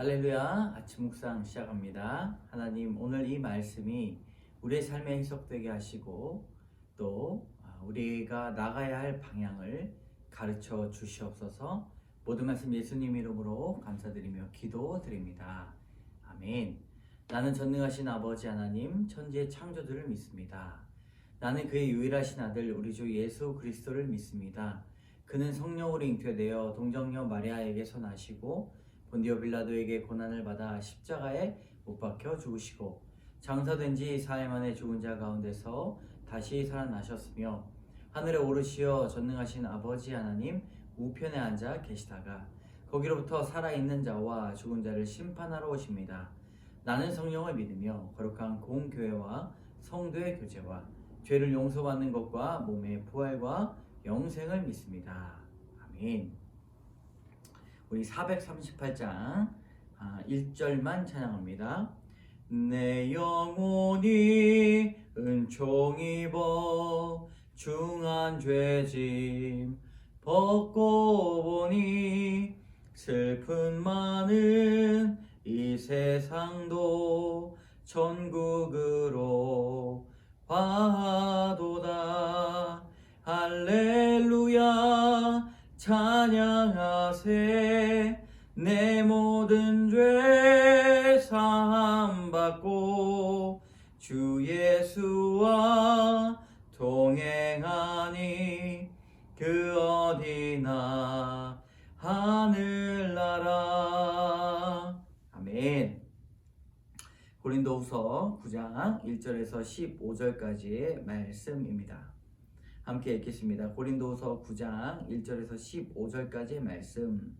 할렐루야, 아침 묵상 시작합니다. 하나님, 오늘 이 말씀이 우리의 삶에 해석되게 하시고 또 우리가 나가야 할 방향을 가르쳐 주시옵소서. 모든 말씀 예수님 이름으로 감사드리며 기도드립니다. 아멘. 나는 전능하신 아버지 하나님, 천지의 창조주를 믿습니다. 나는 그의 유일하신 아들 우리 주 예수 그리스도를 믿습니다. 그는 성령으로 잉태되어 동정녀 마리아에게서 나시고 본디오 빌라도에게 고난을 받아 십자가에 못 박혀 죽으시고 장사된 지 4일 만에 죽은 자 가운데서 다시 살아나셨으며 하늘에 오르시어 전능하신 아버지 하나님 우편에 앉아 계시다가 거기로부터 살아있는 자와 죽은 자를 심판하러 오십니다. 나는 성령을 믿으며 거룩한 공교회와 성도의 교제와 죄를 용서받는 것과 몸의 부활과 영생을 믿습니다. 아멘. 우리 438장 1절만 찬양합니다. 내 영혼이 은총 입어 중한 죄짐 벗고 보니 슬픈 많은 이 세상도 천국으로 화도다. 할렐루야 찬양하세. 내 모든 죄 사함받고 주 예수와 동행하니 그 어디나 하늘나라. 아멘. 고린도후서 9장 1절에서 15절까지의 말씀입니다. 함께 읽겠습니다. 고린도후서 9장 1절에서 15절까지의 말씀.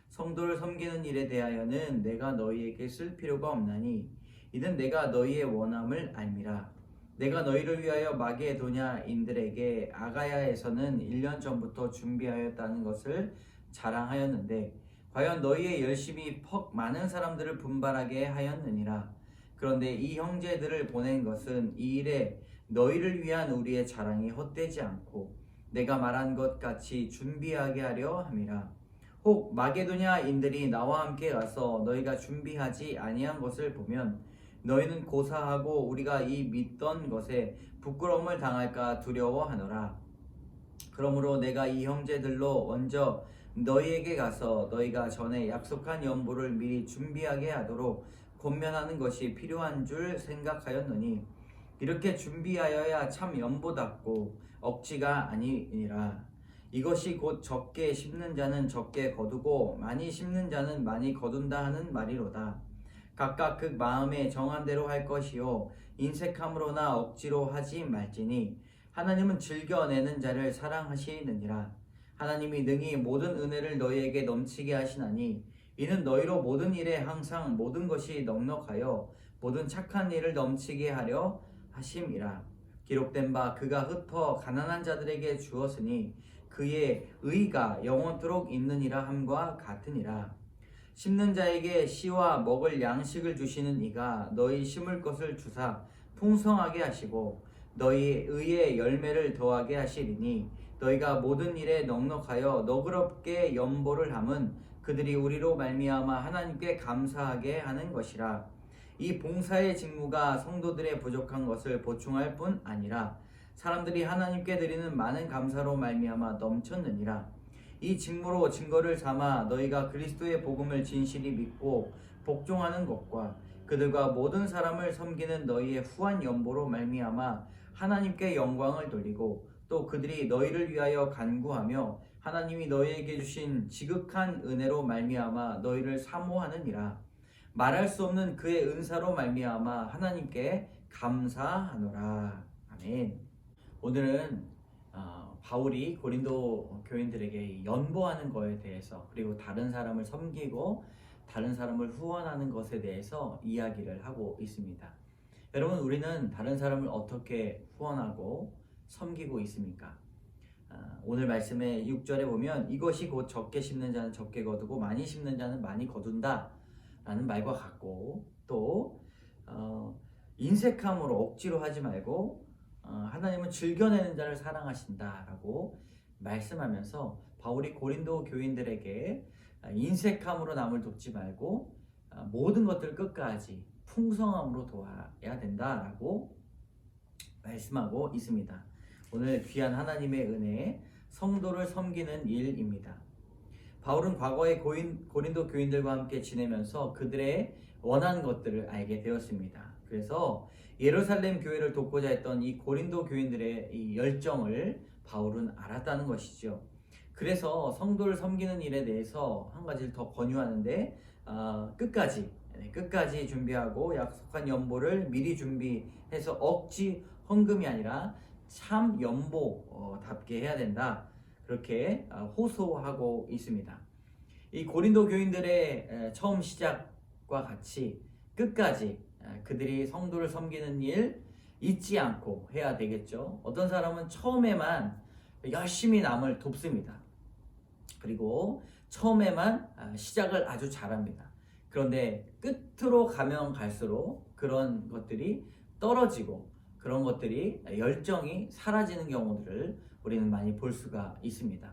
성도를 섬기는 일에 대하여는 내가 너희에게 쓸 필요가 없나니 이는 내가 너희의 원함을 알미라. 내가 너희를 위하여 마게도냐인들에게 아가야에서는 1년 전부터 준비하였다는 것을 자랑하였는데 과연 너희의 열심이 퍽 많은 사람들을 분발하게 하였느니라. 그런데 이 형제들을 보낸 것은 이 일에 너희를 위한 우리의 자랑이 헛되지 않고 내가 말한 것 같이 준비하게 하려 함이라. 혹 마게도냐인들이 나와 함께 가서 너희가 준비하지 아니한 것을 보면 너희는 고사하고 우리가 이 믿던 것에 부끄러움을 당할까 두려워하노라. 그러므로 내가 이 형제들로 먼저 너희에게 가서 너희가 전에 약속한 연보를 미리 준비하게 하도록 권면하는 것이 필요한 줄 생각하였노니 이렇게 준비하여야 참 연보답고 억지가 아니니라. 이것이 곧 적게 심는 자는 적게 거두고 많이 심는 자는 많이 거둔다 하는 말이로다. 각각 그 마음에 정한 대로 할 것이요 인색함으로나 억지로 하지 말지니 하나님은 즐겨내는 자를 사랑하시느니라. 하나님이 능히 모든 은혜를 너희에게 넘치게 하시나니 이는 너희로 모든 일에 항상 모든 것이 넉넉하여 모든 착한 일을 넘치게 하려 하심이라. 기록된 바 그가 흩어 가난한 자들에게 주었으니 그의 의가 영원토록 있느니라 함과 같으니라. 심는 자에게 씨와 먹을 양식을 주시는 이가 너희 심을 것을 주사 풍성하게 하시고 너희 의의 열매를 더하게 하시리니 너희가 모든 일에 넉넉하여 너그럽게 연보를 함은 그들이 우리로 말미암아 하나님께 감사하게 하는 것이라. 이 봉사의 직무가 성도들의 부족한 것을 보충할 뿐 아니라 사람들이 하나님께 드리는 많은 감사로 말미암아 넘쳤느니라. 이 직무로 증거를 삼아 너희가 그리스도의 복음을 진실히 믿고 복종하는 것과 그들과 모든 사람을 섬기는 너희의 후한 연보로 말미암아 하나님께 영광을 돌리고 또 그들이 너희를 위하여 간구하며 하나님이 너희에게 주신 지극한 은혜로 말미암아 너희를 사모하느니라. 말할 수 없는 그의 은사로 말미암아 하나님께 감사하노라. 아멘. 오늘은 바울이 고린도 교인들에게 연보하는 것에 대해서 그리고 다른 사람을 섬기고 다른 사람을 후원하는 것에 대해서 이야기를 하고 있습니다. 여러분, 우리는 다른 사람을 어떻게 후원하고 섬기고 있습니까? 오늘 말씀의 6절에 보면 이것이 곧 적게 심는 자는 적게 거두고 많이 심는 자는 많이 거둔다 라는 말과 같고 또 인색함으로 억지로 하지 말고 하나님은 즐겨내는 자를 사랑하신다라고 말씀하면서 바울이 고린도 교인들에게 인색함으로 남을 돕지 말고 모든 것들을 끝까지 풍성함으로 도와야 된다라고 말씀하고 있습니다. 오늘 귀한 하나님의 은혜, 성도를 섬기는 일입니다. 바울은 과거의 고린도 교인들과 함께 지내면서 그들의 원하는 것들을 알게 되었습니다. 그래서 예루살렘 교회를 돕고자 했던 이 고린도 교인들의 이 열정을 바울은 알았다는 것이죠. 그래서 성도를 섬기는 일에 대해서 한 가지를 더 권유하는데 끝까지 준비하고 약속한 연보를 미리 준비해서 억지 헌금이 아니라 참 연보답게 해야 된다. 그렇게 호소하고 있습니다. 이 고린도 교인들의 처음 시작과 같이 끝까지 그들이 성도를 섬기는 일 잊지 않고 해야 되겠죠. 어떤 사람은 처음에만 열심히 남을 돕습니다. 그리고 처음에만 시작을 아주 잘합니다. 그런데 끝으로 가면 갈수록 그런 것들이 떨어지고 그런 것들이 열정이 사라지는 경우들을 우리는 많이 볼 수가 있습니다.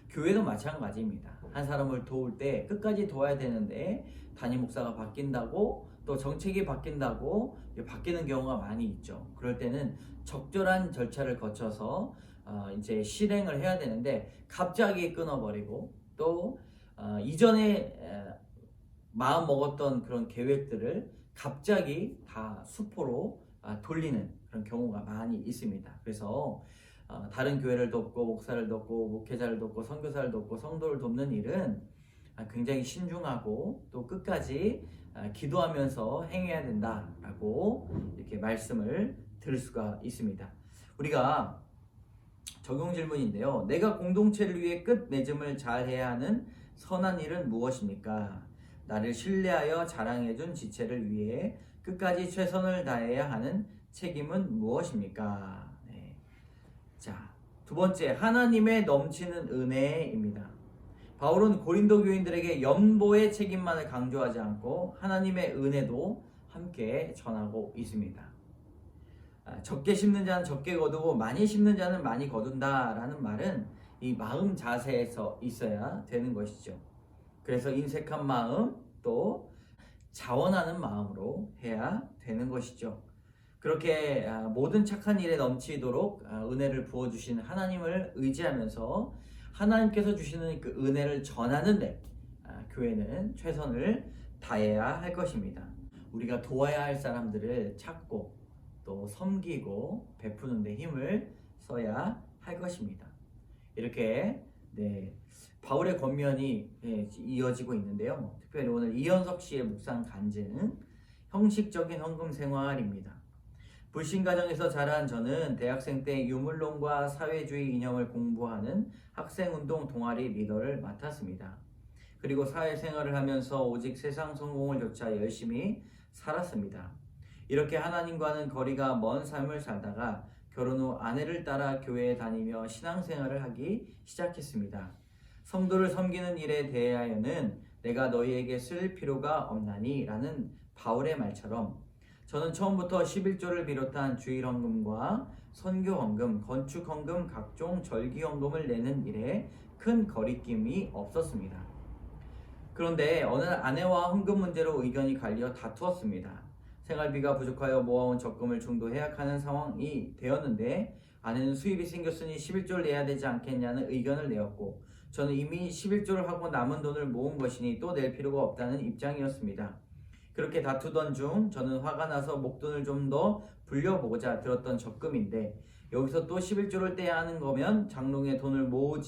교회도 마찬가지입니다. 한 사람을 도울 때 끝까지 도와야 되는데 담임 목사가 바뀐다고 또 정책이 바뀐다고 바뀌는 경우가 많이 있죠. 그럴 때는 적절한 절차를 거쳐서 이제 실행을 해야 되는데 갑자기 끊어버리고 또 이전에 마음 먹었던 그런 계획들을 갑자기 다 수포로 돌리는 그런 경우가 많이 있습니다. 그래서 다른 교회를 돕고 목사를 돕고 목회자를 돕고 선교사를 돕고 성도를 돕는 일은 굉장히 신중하고 또 끝까지 기도하면서 행해야 된다라고 이렇게 말씀을 들을 수가 있습니다. 우리가 적용 질문인데요. 내가 공동체를 위해 끝 맺음을 잘 해야 하는 선한 일은 무엇입니까? 나를 신뢰하여 자랑해준 지체를 위해 끝까지 최선을 다해야 하는 책임은 무엇입니까? 네. 자, 두 번째, 하나님의 넘치는 은혜입니다. 바울은 고린도 교인들에게 연보의 책임만을 강조하지 않고 하나님의 은혜도 함께 전하고 있습니다. 적게 심는 자는 적게 거두고 많이 심는 자는 많이 거둔다라는 말은 이 마음 자세에서 있어야 되는 것이죠. 그래서 인색한 마음 또 자원하는 마음으로 해야 되는 것이죠. 그렇게 모든 착한 일에 넘치도록 은혜를 부어주신 하나님을 의지하면서 하나님께서 주시는 그 은혜를 전하는데 교회는 최선을 다해야 할 것입니다. 우리가 도와야 할 사람들을 찾고 또 섬기고 베푸는 데 힘을 써야 할 것입니다. 이렇게 바울의 권면이 이어지고 있는데요. 특별히 오늘 이현석 씨의 묵상 간증은 형식적인 헌금 생활입니다. 불신 가정에서 자란 저는 대학생 때 유물론과 사회주의 이념을 공부하는 학생운동 동아리 리더를 맡았습니다. 그리고 사회생활을 하면서 오직 세상 성공을 좇아 열심히 살았습니다. 이렇게 하나님과는 거리가 먼 삶을 살다가 결혼 후 아내를 따라 교회에 다니며 신앙생활을 하기 시작했습니다. 성도를 섬기는 일에 대하여는 내가 너희에게 쓸 필요가 없나니 라는 바울의 말처럼 저는 처음부터 11조를 비롯한 주일헌금과 선교헌금, 건축헌금, 각종 절기헌금을 내는 일에 큰 거리낌이 없었습니다. 그런데 어느 날 아내와 헌금 문제로 의견이 갈려 다투었습니다. 생활비가 부족하여 모아온 적금을 중도해약하는 상황이 되었는데 아내는 수입이 생겼으니 11조를 내야 되지 않겠냐는 의견을 내었고 저는 이미 11조를 하고 남은 돈을 모은 것이니 또 낼 필요가 없다는 입장이었습니다. 그렇게 다투던 중 저는 화가 나서 목돈을 좀 더 불려보고자 들었던 적금인데 여기서 또 11조를 떼야 하는 거면 장롱에 돈을 모으고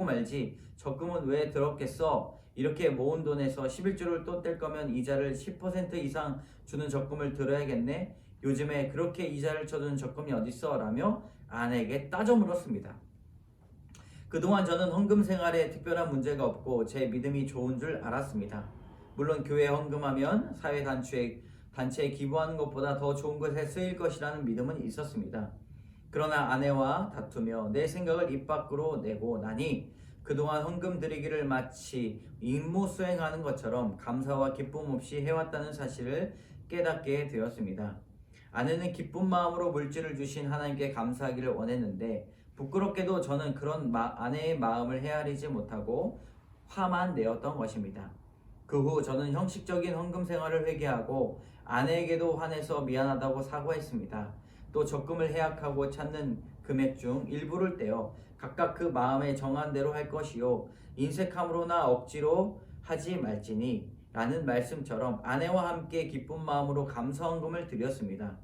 말지 적금은 왜 들었겠어? 이렇게 모은 돈에서 11조를 또 뗄 거면 이자를 10% 이상 주는 적금을 들어야겠네? 요즘에 그렇게 이자를 쳐주는 적금이 어딨어? 라며 아내에게 따져 물었습니다. 그동안 저는 헌금 생활에 특별한 문제가 없고 제 믿음이 좋은 줄 알았습니다. 물론 교회에 헌금하면 사회단체에 기부하는 것보다 더 좋은 것에 쓰일 것이라는 믿음은 있었습니다. 그러나 아내와 다투며 내 생각을 입 밖으로 내고 나니 그동안 헌금 드리기를 마치 임무 수행하는 것처럼 감사와 기쁨 없이 해왔다는 사실을 깨닫게 되었습니다. 아내는 기쁜 마음으로 물질을 주신 하나님께 감사하기를 원했는데 부끄럽게도 저는 그런 아내의 마음을 헤아리지 못하고 화만 내었던 것입니다. 그 후 저는 형식적인 헌금 생활을 회개하고 아내에게도 화내서 미안하다고 사과했습니다. 또 적금을 해약하고 찾는 금액 중 일부를 떼어 각각 그 마음에 정한 대로 할 것이요 인색함으로나 억지로 하지 말지니 라는 말씀처럼 아내와 함께 기쁜 마음으로 감사헌금을 드렸습니다.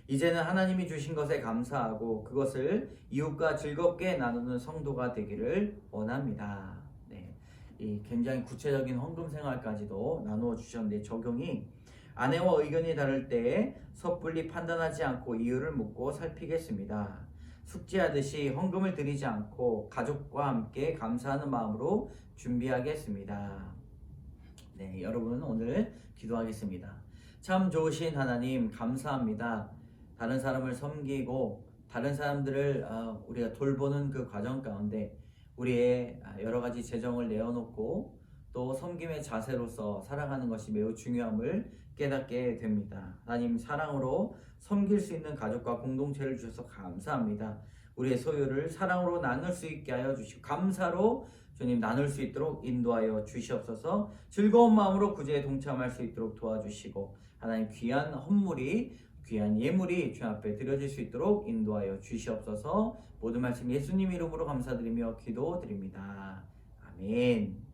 이제는 하나님이 주신 것에 감사하고 그것을 이웃과 즐겁게 나누는 성도가 되기를 원합니다. 네, 이 굉장히 구체적인 헌금 생활까지도 나누어 주셨는데 적용이 아내와 의견이 다를 때에 섣불리 판단하지 않고 이유를 묻고 살피겠습니다. 숙제하듯이 헌금을 드리지 않고 가족과 함께 감사하는 마음으로 준비하겠습니다. 네, 여러분 오늘 기도하겠습니다. 참 좋으신 하나님 감사합니다. 다른 사람을 섬기고 다른 사람들을 우리가 돌보는 그 과정 가운데 우리의 여러 가지 재정을 내어놓고 또 섬김의 자세로서 살아가는 것이 매우 중요함을 깨닫게 됩니다. 하나님 사랑으로 섬길 수 있는 가족과 공동체를 주셔서 감사합니다. 우리의 소유를 사랑으로 나눌 수 있게 하여 주시고 감사로 주님 나눌 수 있도록 인도하여 주시옵소서. 즐거운 마음으로 구제에 동참할 수 있도록 도와주시고 하나님 귀한 헌물이 귀한 예물이 주 앞에 드려질 수 있도록 인도하여 주시옵소서. 모든 말씀 예수님 이름으로 감사드리며 기도드립니다. 아멘.